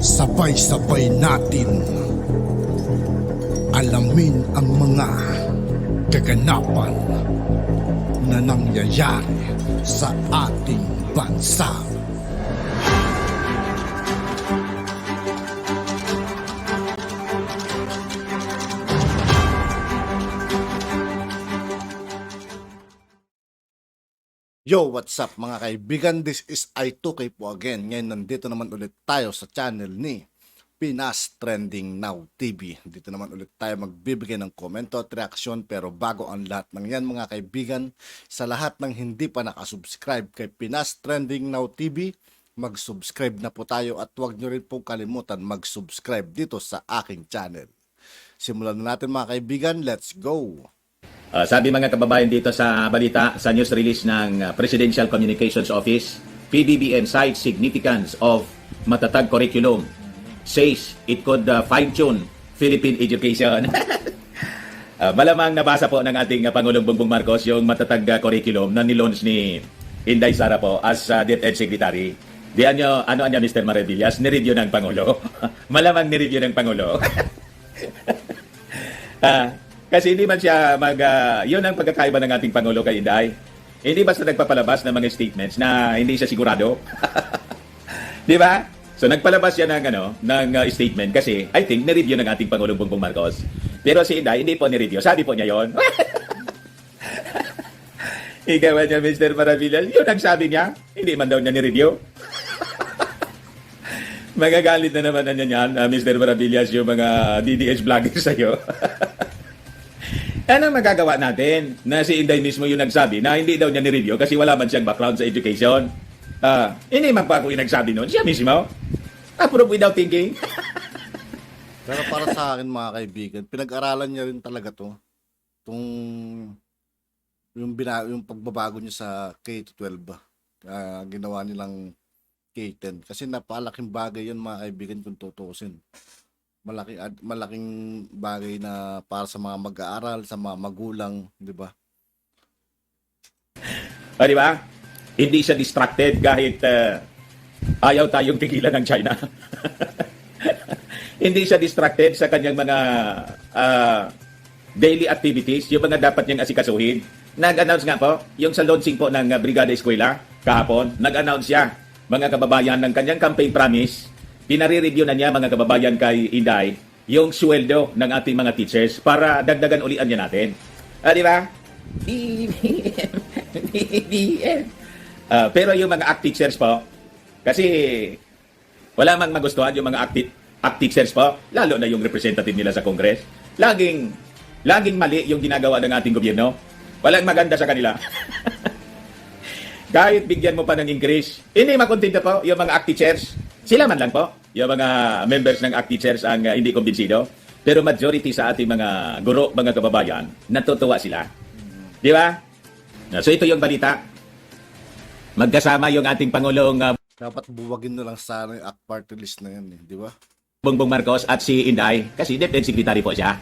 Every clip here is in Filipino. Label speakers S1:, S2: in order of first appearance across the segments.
S1: Sabay-sabay natin alamin ang mga kaganapan na nangyayari sa ating bansa. Yo, what's up mga kaibigan? This is I2K po again. Ngayon nandito naman ulit tayo sa channel ni Pinas Trending Now TV. Dito naman ulit tayo magbibigay ng komento at reaksyon. Pero bago ang lahat ng yan mga kaibigan, sa lahat ng hindi pa nakasubscribe kay Pinas Trending Now TV, mag-subscribe na po tayo at huwag nyo rin pong kalimutan mag-subscribe dito sa aking channel. Simulan na natin mga kaibigan, let's go!
S2: Sabi mga kababayan dito sa balita, sa news release ng Presidential Communications Office, PBBM cites significance of matatag curriculum. Says it could fine-tune Philippine education. Malamang nabasa po ng ating Pangulong Bongbong Marcos yung matatag curriculum na nilaunch ni Inday Sara po as DepEd Secretary. Diyan nyo, ano Mr. Maravillas, nireview ng Pangulo. Malamang nireview ng Pangulo. Kasi hindi man siya yun ang pagkakaiba ng ating Pangulo kay Inday. Hindi basta nagpapalabas ng mga statements na hindi siya sigurado. Di ba? So nagpalabas siya ng statement kasi I think ni-review ng ating Pangulong Bongbong Marcos. Pero si Inday hindi po ni-review. Sabi po niya yon. Ikaw niya, Mr. Maravillas. Yun ang sabi niya. Hindi man daw niya ni-review. Magagalit na naman na niyan, Mr. Maravillas, yung mga DDS vloggers sa'yo. Ano magagawa natin na si Inday mismo yung nagsabi na hindi daw niya ni-review kasi wala man siyang background sa education? Hindi man pa ako yung nagsabi noon. Siya mismo. Approve without thinking.
S1: Pero para sa akin mga kaibigan, pinag-aralan niya rin talaga to. Yung pagbabago niya sa K-12. Ginawa nilang K-10. Kasi napalaking bagay yun mga kaibigan kung tutusin. Malaking bagay na para sa mga mag-aaral, sa mga magulang, di ba?
S2: Di ba? Hindi siya distracted kahit ayaw tayong tigilan ng China. Hindi siya distracted sa kanyang mga daily activities, yung mga dapat niyang asikasuhin. Nag-announce nga po, yung sa launching po ng Brigada Eskwela kahapon, nag-announce siya, mga kababayan, ng kanyang campaign promise. Pinare-review na niya mga kababayan kay Inday yung sweldo ng ating mga teachers para dagdagan ulian niya natin. Di ba? Pero yung mga ACT teachers po, kasi wala mang magustuhan yung mga ACT teachers po, lalo na yung representative nila sa Congress. Laging mali yung ginagawa ng ating gobyerno. Walang maganda sa kanila. Kahit bigyan mo pa ng increase, hindi makontento po yung mga ACT teachers. Sila man lang po, yung mga members ng ACT teachers ang hindi kumbinsido. Pero majority sa ating mga guro, mga kababayan, natutuwa sila. Di ba? So ito yung balita. Magkasama yung ating Pangulong
S1: Dapat buwagin na lang sana yung ACT party list na yan, di ba?
S2: Bongbong Marcos at si Inday, kasi DepEd Secretary po siya.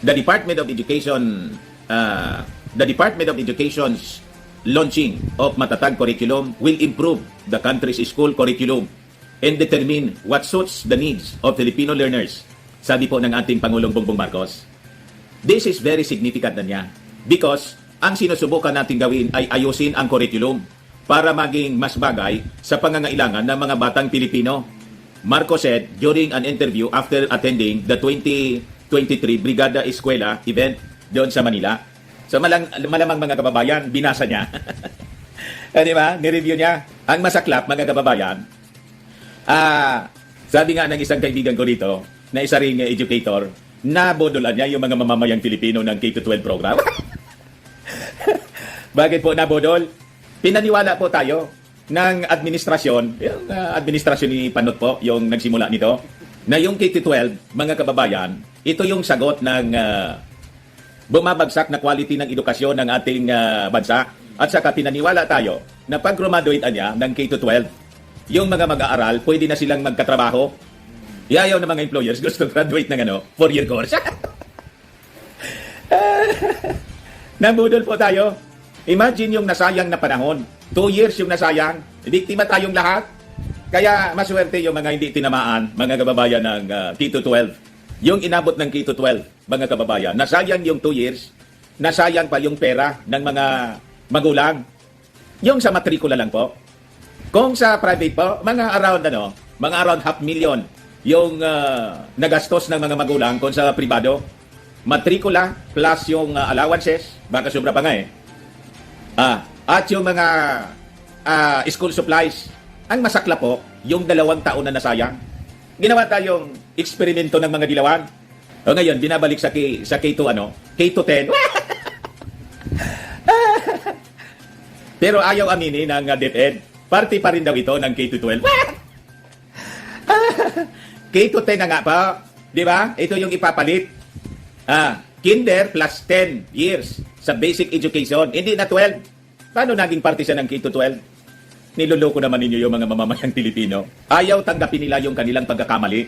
S2: The Department of Education's launching of matatag curriculum will improve the country's school curriculum and determine what suits the needs of Filipino learners, sabi po ng ating Pangulong Bongbong Marcos. This is very significant na niya because ang sinusubukan natin gawin ay ayusin ang curriculum para maging mas bagay sa pangangailangan ng mga batang Pilipino. Marcos said during an interview after attending the 2023 Brigada Eskwela event doon sa Manila. So malamang mga kababayan, binasa niya. Di ba? Nireview niya. Ang masaklap, mga kababayan, sabi nga ng isang kaibigan ko dito, na isa ring educator, nabodolan niya yung mga mamamayang Pilipino ng K-12 program. Bakit po nabodol? Pinaniwala po tayo ng administrasyon, yung administrasyon ni Panot po, yung nagsimula nito, na yung K-12, mga kababayan, ito yung sagot ng bumabagsak na quality ng edukasyon ng ating bansa. At saka pinaniwala tayo na pag graduate niya ng K-12, yung mga mag-aaral, pwede na silang magkatrabaho. Iayaw ng mga employers gusto graduate ng 4-year course. Nabudol po tayo. Imagine yung nasayang na panahon. 2 years yung nasayang. Biktima tayong lahat. Kaya maswerte yung mga hindi tinamaan, mga kababayan ng K-12. Yung inabot ng K-12, mga kababayan, nasayang yung 2 years, nasayang pa yung pera ng mga magulang. Yung sa matrikula lang po. Kung sa private po, mga around 500,000 yung nagastos ng mga magulang kung sa pribado. Matrikula plus yung allowances, baka sobra pa nga eh. At yung mga school supplies. Ang masakla po, yung 2 taon na nasayang. Ginawa tayong eksperimento ng mga dilawan. O ngayon, binabalik sa K2 K2 10. Pero ayaw aminin ng DepEd. Party pa rin daw ito ng K2 12. K2 10 na nga pa. Di ba? Ito yung ipapalit. Kinder plus 10 years sa basic education. Hindi na 12. Paano naging party siya ng K2 12? Niloloko naman ninyo yung mga mamamayang Pilipino. Ayaw tanggapin nila yung kanilang pagkakamali.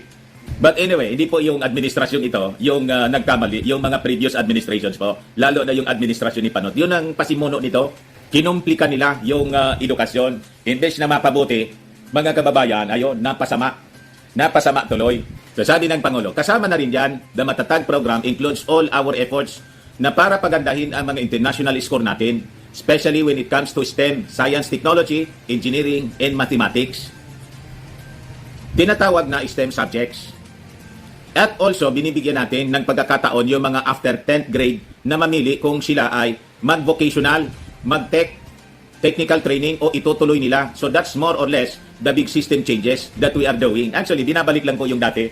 S2: But anyway, hindi po yung administrasyon ito yung nagkamali, yung mga previous administrations po. Lalo na yung administrasyon ni Panot. Yun ang pasimuno nito. Kinumplika nila yung edukasyon. Imbes na mapabuti, mga kababayan, ayun, napasama. Napasama tuloy. So sabi ng Pangulo, kasama na rin yan, the Matatag program includes all our efforts na para pagandahin ang mga international score natin, especially when it comes to STEM, science, technology, engineering, and mathematics. Tinatawag na STEM subjects. At also, binibigyan natin ng pagkakataon yung mga after 10th grade na mamili kung sila ay mag-vocational, mag-tech, technical training o itutuloy nila. So that's more or less the big system changes that we are doing. Actually, binabalik lang po yung dati.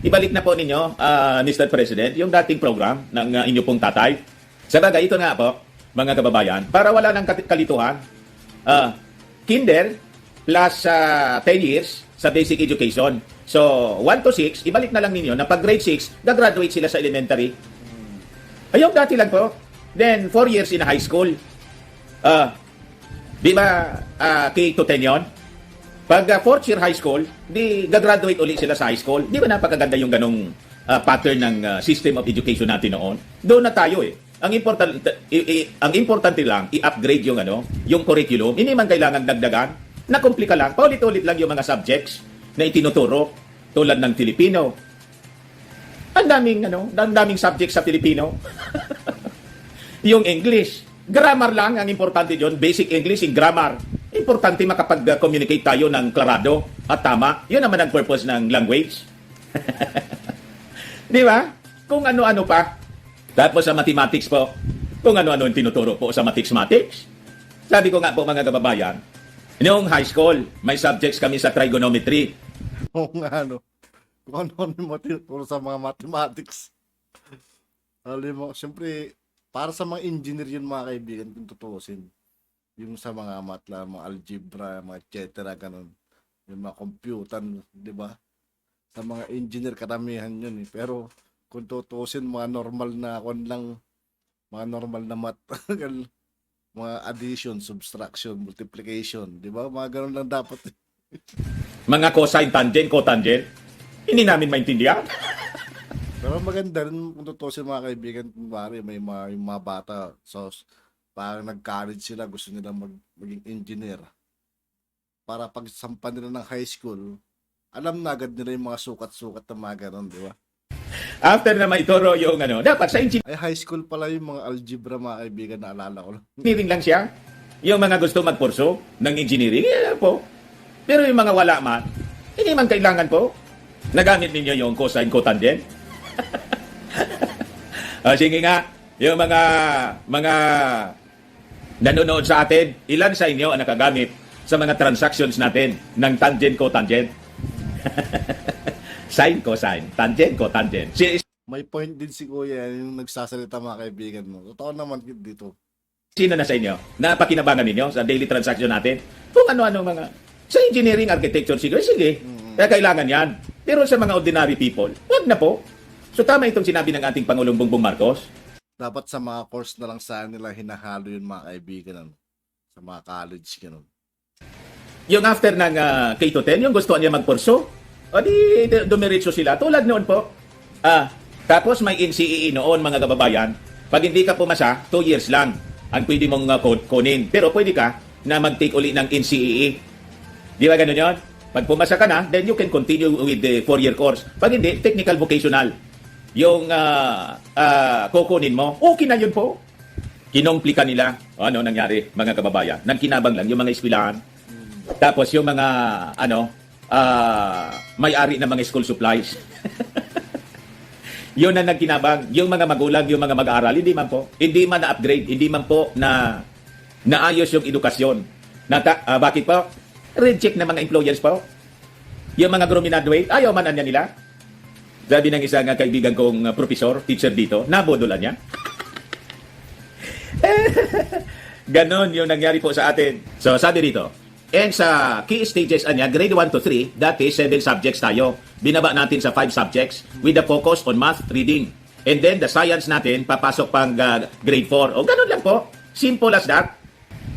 S2: Ibalik na po ninyo, Mr. President, yung dating program ng inyo pong tatay. Sa bagay, ito nga po, mga kababayan, para wala ng kalituhan, kinder plus 10 years sa basic education. So, 1 to 6, ibalik na lang ninyo na pag grade 6, gagraduate sila sa elementary. Ayun, dati lang po. Then, 4 years in high school. Di ba, K to 10 yun? Pag 4th year high school, di gagraduate ulit sila sa high school. Di ba napakaganda yung ganong pattern ng system of education natin noon? Doon na tayo eh. Ang importante lang i-upgrade yung curriculum. Hindi man kailangan dagdagan. Nakomplika lang. Paulit-ulit lang yung mga subjects na itinuturo tulad ng Filipino. Ang daming subjects sa Filipino. Yung English, grammar lang ang importante diyon, basic English and grammar. Importante makapag-communicate tayo ng klarado at tama. 'Yun naman ang purpose ng language. Di ba? Kung ano-ano pa. Tapos sa mathematics po, kung ano-ano yung tinuturo po sa mathematics. Sabi ko nga po mga kababayan, noong high school, may subjects kami sa trigonometry.
S1: Kung ano yung matuturo sa mga mathematics. Alam mo, siyempre, para sa mga engineer yun mga kaibigan, kung tutuusin. Yung sa mga matla, mga algebra, mga et cetera, ganun. Yung mga computer, di ba? Sa mga engineer, karamihan yun eh. Pero, kung tutuusin, mga normal na math, mga addition, subtraction, multiplication, di ba? Mga ganun lang dapat.
S2: Mga cosine, tangent, cotangent. Hindi namin maintindihan.
S1: Pero maganda rin kung tutuusin mga kaibigan, kumari may yung mga bata, so parang nag-college sila, gusto nila maging engineer. Para pag sampa nila ng high school, alam na agad nila yung mga sukat-sukat na mga ganun, di ba?
S2: After na maituro yung dapat sa
S1: Ay, high school pala yung mga algebra mga kaibigan, naalala ko lang.
S2: engineering lang siya. Yung mga gusto magpurso ng engineering, po. Pero yung mga wala man, hindi man kailangan po. Nagamit ninyo yung cosine, cotangent. Sige nga, yung mga nanonood sa atin, ilan sa inyo ang nakagamit sa mga transactions natin ng tangent, cotangent? Sine, cosine, tangent, cotangent.
S1: May point din si Kuya yung nagsasalita mga kaibigan mo. Totoo naman dito.
S2: Sino na sa inyo? Napakinabangan ninyo sa daily transaction natin? Kung ano-ano mga... Sa engineering, architecture, sige. Kaya kailangan yan. Pero sa mga ordinary people, wag na po. So tama itong sinabi ng ating Pangulong Bongbong Marcos.
S1: Dapat sa mga course na lang sa nila hinahalo yun mga kaibigan. Sa mga college, ganun.
S2: Yung after ng K-10, yung gusto niya magpurso, o di dumiretso sila. Tulad noon po. Tapos may NCEE noon, mga kababayan. Pag hindi ka pumasa, 2 years lang ang pwede mong kunin. Pero pwede ka na mag-take uli ng NCEE. Di ba ganun yun? Pag pumasa ka na, then you can continue with the 4-year course. Pag hindi, technical vocational. Yung kukunin mo, okay na yun po. Kinomplika nila. Ano nangyari, mga kababayan? Nagkinabang lang yung mga eskwelahan. Tapos yung mga, may-ari ng mga school supplies. Yun ang nagkinabang. Yung mga magulang, yung mga mag-aaral, hindi man po. Hindi man na-upgrade. Hindi man po na naayos yung edukasyon. Bakit po? Reject na mga employers po. Yung mga graduate, ayaw man anya nila. Sabi ng isang kaibigan kong professor, teacher dito, nabodolan niya. Ganon yung nangyari po sa atin. So, sabi rito, and sa key stages niya, grade 1 to 3, dati 7 subjects tayo. Binaba natin sa 5 subjects with the focus on math, reading. And then, the science natin, papasok pang grade 4. O, ganon lang po. Simple as that.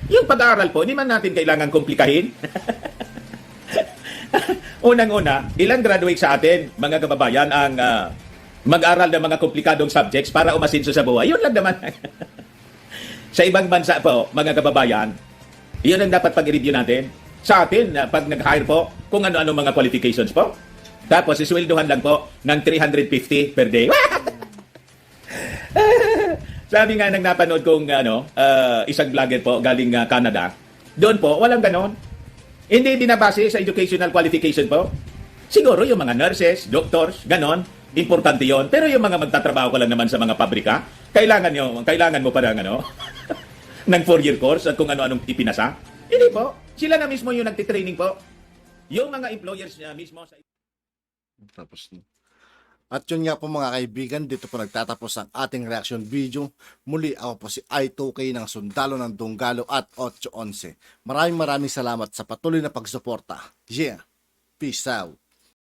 S2: Yung pag-aaral po, hindi man natin kailangan komplikahin. Unang-una, ilang graduate sa atin, mga kababayan, ang mag-aral ng mga komplikadong subjects para umasinso sa buhay. Yun lang naman. Sa ibang bansa po, mga kababayan, yun ang dapat pag-review natin. Sa atin, pag nag-hire po, kung ano-ano mga qualifications po. Tapos, isweldohan lang po ng 350 per day. Sabi nga nang napanood kong isang vlogger po galing Canada, doon po, walang ganon. Hindi binabase sa educational qualification po. Siguro yung mga nurses, doctors, ganon, importante yon. Pero yung mga magtatrabaho ka lang naman sa mga pabrika, kailangan mo pa ng ng 4-year course at kung ano-anong ipinasa. Hindi po. Sila na mismo yung nagtitraining po. Yung mga employers niya mismo sa...
S1: Tapos na. At yun nga po mga kaibigan, dito po nagtatapos ang ating reaction video. Muli ako po si I2K ng Sundalo ng Dunggalo at 811. Maraming salamat sa patuloy na pagsuporta. Yeah, peace out.